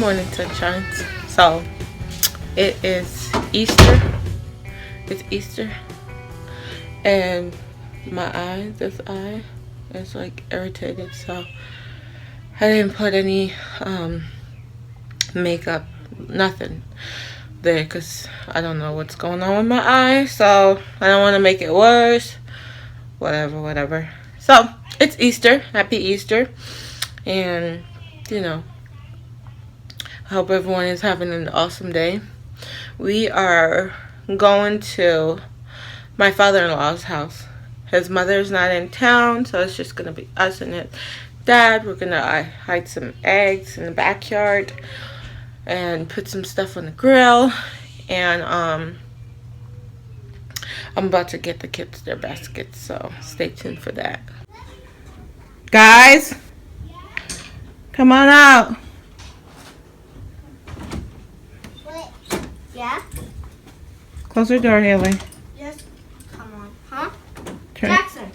morning, sunshine. So it is Easter. It's Easter, and my eye, this eye, is like irritated. So I didn't put any makeup, nothing there, because I don't know what's going on with my eye. So I don't want to make it worse. Whatever. So it's Easter. Happy Easter, and you know, I hope everyone is having an awesome day. We are going to my father-in-law's house. His mother's not in town, so it's just gonna be us and his dad. We're gonna hide some eggs in the backyard and put some stuff on the grill, and I'm about to get the kids their baskets, so stay tuned for that. Guys, come on out. Yeah? Close the door, Haley. Yes. Come on. Huh? Turn. Jaxson.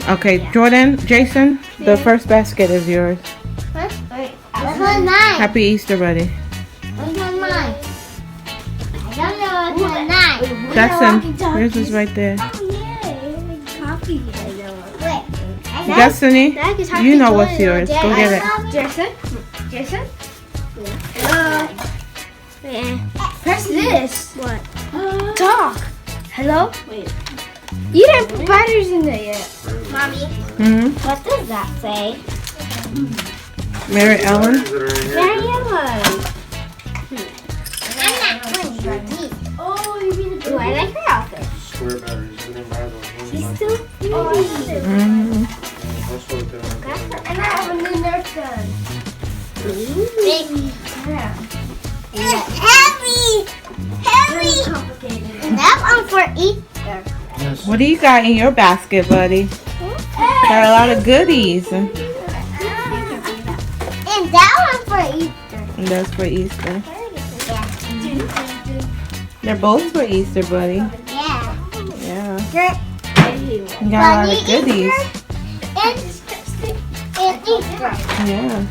Okay, yeah. Jordan, Jason, the first basket is yours. Wait. That's mine. Happy Easter, buddy. What's mine? I don't know what's mine. Jaxson, yours is right there. Oh, yeah. Coffee. You got Sunny? You know what's yours. Go get it. Jaxson? Hello. Press this. What? Talk. Hello? Wait. You didn't put batteries in there yet. Mommy. What does that say? Mary Ellen. Mary Ellen. I'm not going to these. Oh, you mean the I like her outfit. Square batteries. We didn't buy those. She's still pretty. And I have a new Nerf gun. Big. Yeah. Heavy. Complicated. And that one for Easter. Yes. What do you got in your basket, buddy? Got a lot of goodies. And that one for Easter. And that's for Easter. Yeah. They're both for Easter, buddy. Yeah. Yeah. Good. You got a lot of goodies. And Easter. Yeah.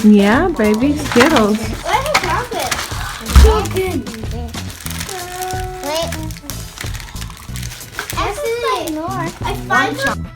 Yeah, baby, Skittles. Where's the chocolate? Wait. I find chocolate.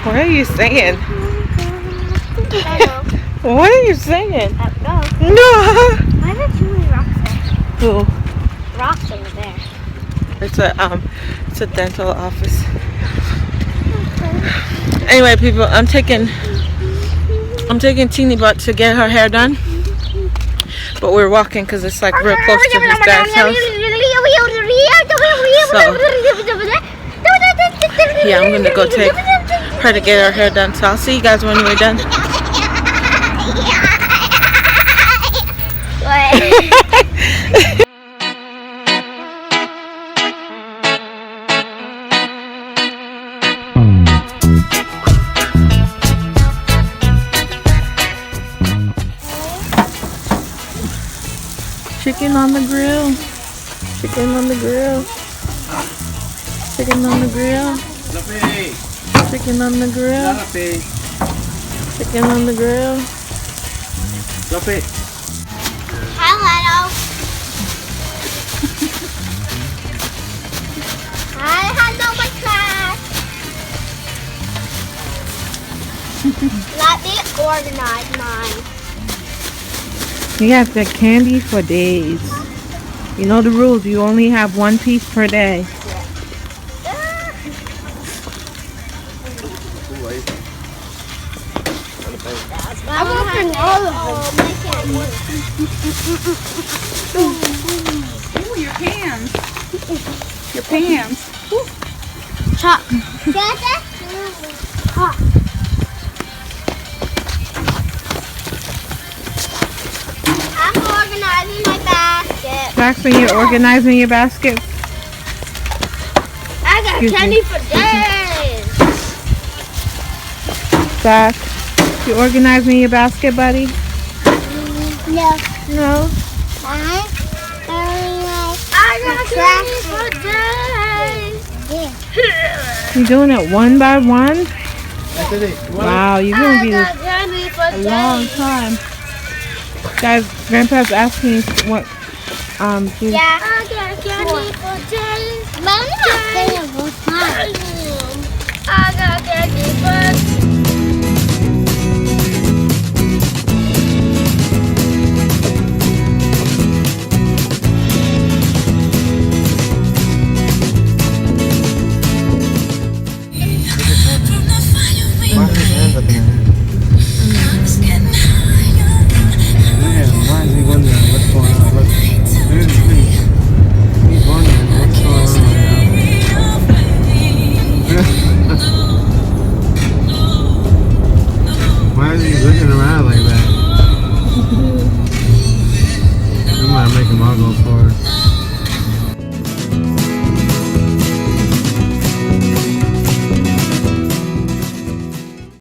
What are you singing? What are you singing? No. Why did Julie rocks there? Who? Rocks over there. It's a dental office. Anyway, people, I'm taking Teeny Butt to get her hair done, but we're walking because it's like real close to his dad's house. So yeah, I'm gonna go take her to get her hair done. So I'll see you guys when we're done. chicken on the grill. Chicken on the grill. Chicken on the grill. Chicken on the grill. Chicken on the grill. Hello. I had no my class. Let me organize mine. You have the candy for days. You know the rules. You only have one piece per day. I'm opening all of them. Ooh, your pans. Your pans. Chop. I'm organizing my basket. Jaxson, you're organizing your basket. I got candy for days. Zach, you organizing your basket, buddy? No. No. I got candy for days. You doing it one by one? Wow, you're gonna be I got candy for a long time. Guys, Grandpa's asking what Yeah, I got candy for days. But I'm not saying it was time.